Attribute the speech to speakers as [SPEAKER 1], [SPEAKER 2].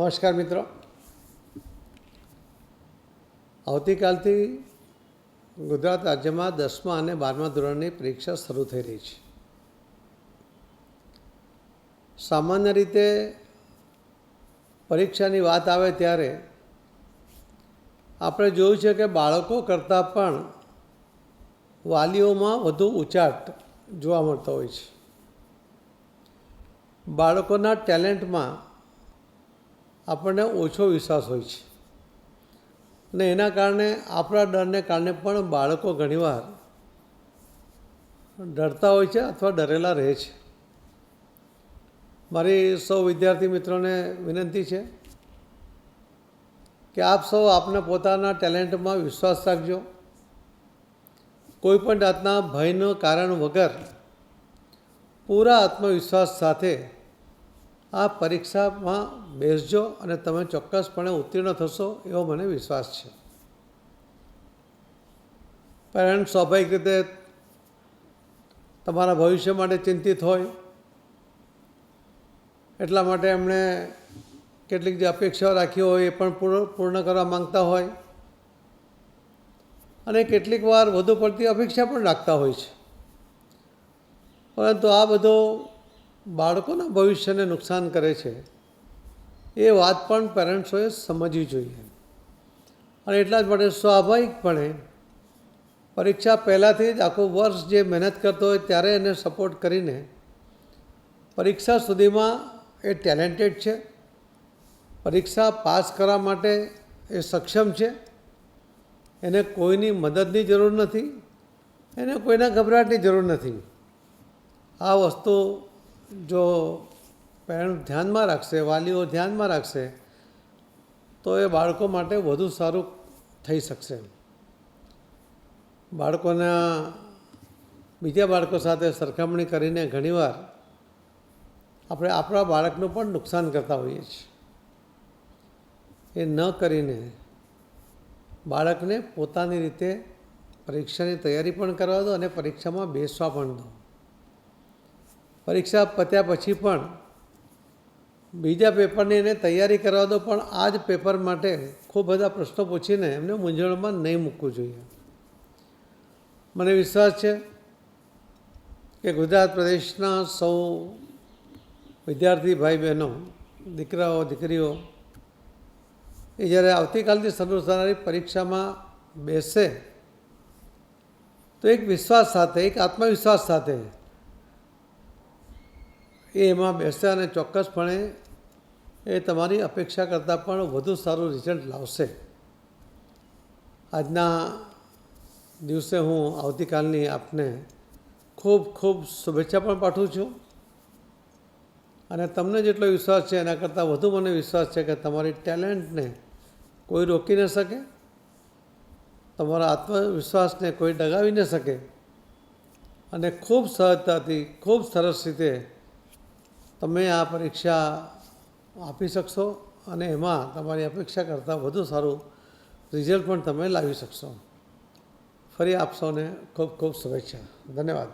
[SPEAKER 1] નમસ્કાર મિત્રો, આવતીકાલથી ગુજરાત રાજ્યમાં 10મા અને 12મા ધોરણની પરીક્ષા શરૂ થઈ રહી છે. સામાન્ય રીતે પરીક્ષાની વાત આવે ત્યારે આપણે જોયું છે કે બાળકો કરતાં પણ વાલીઓમાં વધુ ઉચાટ જોવા મળતો હોય છે. બાળકોના ટેલેન્ટમાં આપણને ઓછો વિશ્વાસ હોય છે અને એના કારણે આપણા ડરને કારણે પણ બાળકો ઘણીવાર ડરતા હોય છે અથવા ડરેલા રહે છે. મારી સૌ વિદ્યાર્થી મિત્રોને વિનંતી છે કે આપ સૌ આપને પોતાના ટેલેન્ટમાં વિશ્વાસ રાખજો. કોઈ પણ જાતના ભયનું કારણ વગર પૂરા આત્મવિશ્વાસ સાથે આ પરીક્ષામાં બેસજો અને તમે ચોક્કસપણે ઉત્તીર્ણ થશો એવો મને વિશ્વાસ છે. પેરેન્ટ્સ સ્વાભાવિક રીતે તમારા ભવિષ્ય માટે ચિંતિત હોય, એટલા માટે એમણે કેટલીક જે અપેક્ષાઓ રાખી હોય એ પણ પૂર્ણ કરવા માંગતા હોય અને કેટલીક વાર વધુ પડતી અપેક્ષા પણ રાખતા હોય છે. પરંતુ આ બધો બાળકોના ભવિષ્યને નુકસાન કરે છે એ વાત પણ પેરેન્ટ્સોએ સમજવી જોઈએ. અને એટલા જ માટે સ્વાભાવિકપણે પરીક્ષા પહેલાંથી જ આખું વર્ષ જે મહેનત કરતો હોય ત્યારે એને સપોર્ટ કરીને પરીક્ષા સુધીમાં એ ટેલેન્ટેડ છે, પરીક્ષા પાસ કરવા માટે એ સક્ષમ છે, એને કોઈની મદદની જરૂર નથી, એને કોઈના ગભરાટની જરૂર નથી. આ વસ્તુ જો પેરેન્ટ ધ્યાનમાં રાખશે, વાલીઓ ધ્યાનમાં રાખશે તો એ બાળકો માટે વધુ સારું થઈ શકશે. બાળકોના બીજા બાળકો સાથે સરખામણી કરીને ઘણીવાર આપણે આપણા બાળકનું પણ નુકસાન કરતા હોઈએ છીએ. એ ન કરીને બાળકને પોતાની રીતે પરીક્ષાની તૈયારી પણ કરવા દો અને પરીક્ષામાં બેસવા પણ દો. પરીક્ષા પત્યા પછી પણ બીજા પેપરની એને તૈયારી કરવા દો, પણ આ જ પેપર માટે ખૂબ બધા પ્રશ્નો પૂછીને એમને મૂંઝવણમાં નહીં મૂકવું જોઈએ. મને વિશ્વાસ છે કે ગુજરાત પ્રદેશના સૌ વિદ્યાર્થી ભાઈ બહેનો, દીકરાઓ દીકરીઓ એ જ્યારે આવતીકાલથી શરૂ થનારી પરીક્ષામાં બેસશે તો એક વિશ્વાસ સાથે, એક આત્મવિશ્વાસ સાથે એ એમાં બેસશે અને ચોક્કસપણે એ તમારી અપેક્ષા કરતાં પણ વધુ સારું રિઝલ્ટ લાવશે. આજના દિવસે હું આવતીકાલની આપને ખૂબ ખૂબ શુભેચ્છા પણ પાઠવું છું અને તમને જેટલો વિશ્વાસ છે એના કરતાં વધુ મને વિશ્વાસ છે કે તમારી ટેલેન્ટને કોઈ રોકી ન શકે, તમારા આત્મવિશ્વાસને કોઈ ડગાવી ન શકે અને ખૂબ સહજતાથી, ખૂબ સરસ રીતે તમે આ પરીક્ષા આપી શકશો અને એમાં તમારી અપેક્ષા કરતાં વધુ સારું રિઝલ્ટ પણ તમે લાવી શકશો. ફરી આપ સૌને ખૂબ ખૂબ શુભેચ્છા. ધન્યવાદ.